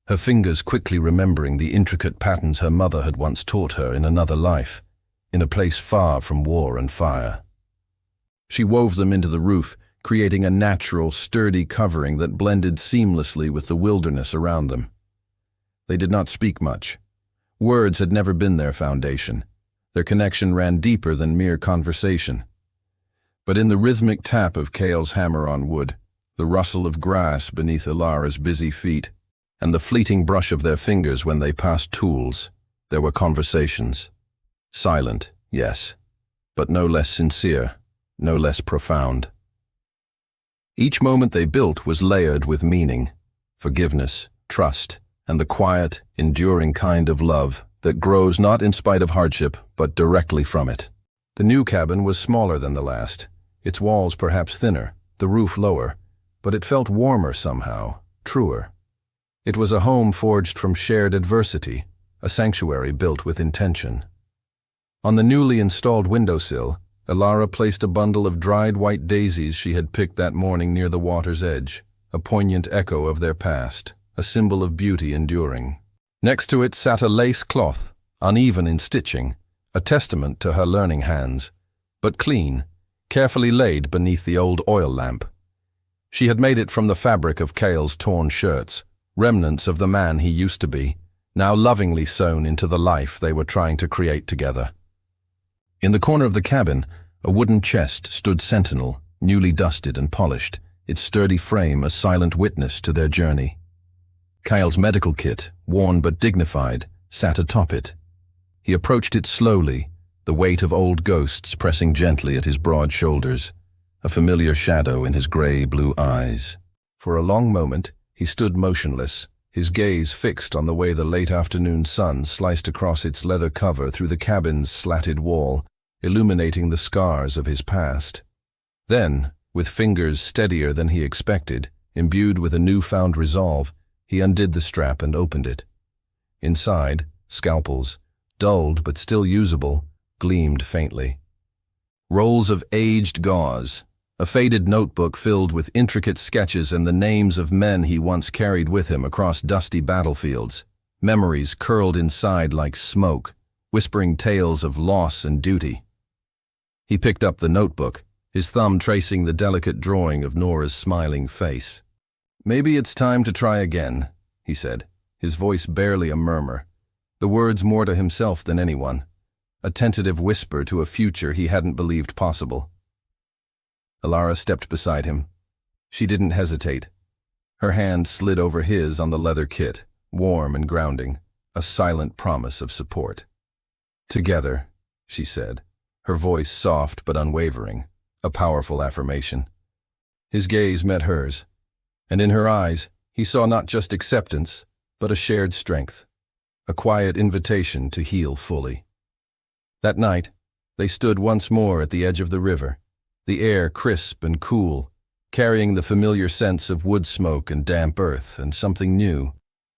her fingers quickly remembering the intricate patterns her mother had once taught her in another life, in a place far from war and fire. She wove them into the roof, creating a natural, sturdy covering that blended seamlessly with the wilderness around them. They did not speak much. Words had never been their foundation. Their connection ran deeper than mere conversation. But in the rhythmic tap of Cale's hammer on wood, the rustle of grass beneath Ilara's busy feet, and the fleeting brush of their fingers when they passed tools, there were conversations. Silent, yes, but no less sincere, no less profound. Each moment they built was layered with meaning, forgiveness, trust, and the quiet, enduring kind of love that grows not in spite of hardship, but directly from it. The new cabin was smaller than the last, its walls perhaps thinner, the roof lower, but it felt warmer somehow, truer. It was a home forged from shared adversity, a sanctuary built with intention. On the newly installed windowsill, Ilara placed a bundle of dried white daisies she had picked that morning near the water's edge, a poignant echo of their past, a symbol of beauty enduring. Next to it sat a lace cloth, uneven in stitching, a testament to her learning hands, but clean, carefully laid beneath the old oil lamp. She had made it from the fabric of Cale's torn shirts, remnants of the man he used to be, now lovingly sewn into the life they were trying to create together. In the corner of the cabin, a wooden chest stood sentinel, newly dusted and polished, its sturdy frame a silent witness to their journey. Kyle's medical kit, worn but dignified, sat atop it. He approached it slowly, the weight of old ghosts pressing gently at his broad shoulders, a familiar shadow in his gray-blue eyes. For a long moment, he stood motionless, his gaze fixed on the way the late afternoon sun sliced across its leather cover through the cabin's slatted wall, illuminating the scars of his past. Then, with fingers steadier than he expected, imbued with a newfound resolve, he undid the strap and opened it. Inside, scalpels, dulled but still usable, gleamed faintly. Rolls of aged gauze, a faded notebook filled with intricate sketches and the names of men he once carried with him across dusty battlefields, memories curled inside like smoke, whispering tales of loss and duty. He picked up the notebook, his thumb tracing the delicate drawing of Nora's smiling face. "Maybe it's time to try again," he said, his voice barely a murmur, the words more to himself than anyone, a tentative whisper to a future he hadn't believed possible. Ilara stepped beside him. She didn't hesitate. Her hand slid over his on the leather kit, warm and grounding, a silent promise of support. "Together," she said, her voice soft but unwavering, a powerful affirmation. His gaze met hers, and in her eyes he saw not just acceptance, but a shared strength, a quiet invitation to heal fully. That night, they stood once more at the edge of the river, the air crisp and cool, carrying the familiar sense of wood smoke and damp earth and something new,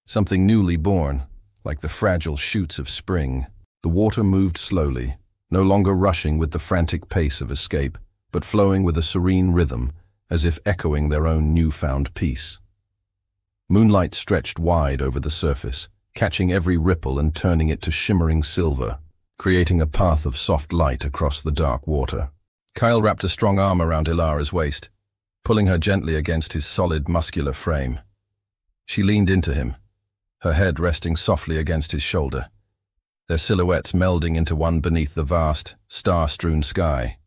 something newly born, like the fragile shoots of spring. The water moved slowly, no longer rushing with the frantic pace of escape, but flowing with a serene rhythm, as if echoing their own newfound peace. Moonlight stretched wide over the surface, catching every ripple and turning it to shimmering silver, creating a path of soft light across the dark water. Kyle wrapped a strong arm around Ilara's waist, pulling her gently against his solid, muscular frame. She leaned into him, her head resting softly against his shoulder, their silhouettes melding into one beneath the vast, star-strewn sky.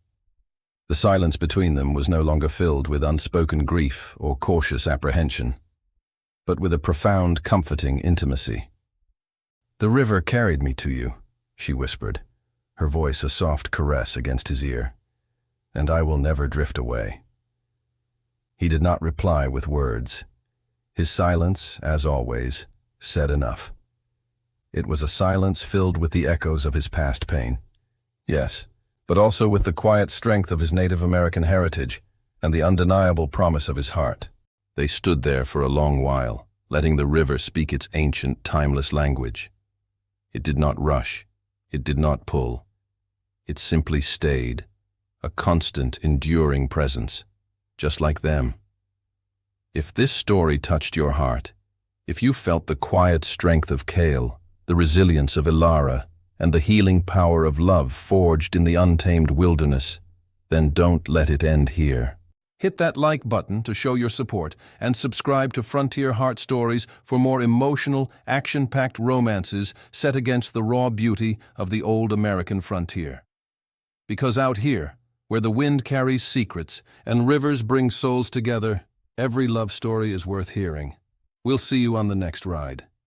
The silence between them was no longer filled with unspoken grief or cautious apprehension, but with a profound, comforting intimacy. "The river carried me to you," she whispered, her voice a soft caress against his ear, "and I will never drift away." He did not reply with words. His silence, as always, said enough. It was a silence filled with the echoes of his past pain. Yes, but also with the quiet strength of his Native American heritage and the undeniable promise of his heart. They stood there for a long while, letting the river speak its ancient, timeless language. It did not rush. It did not pull. It simply stayed, a constant, enduring presence, just like them. If this story touched your heart, if you felt the quiet strength of Kale, the resilience of Ilara, and the healing power of love forged in the untamed wilderness, then don't let it end here. Hit that like button to show your support and subscribe to Frontier Heart Stories for more emotional, action-packed romances set against the raw beauty of the old American frontier. Because out here, where the wind carries secrets and rivers bring souls together, every love story is worth hearing. We'll see you on the next ride.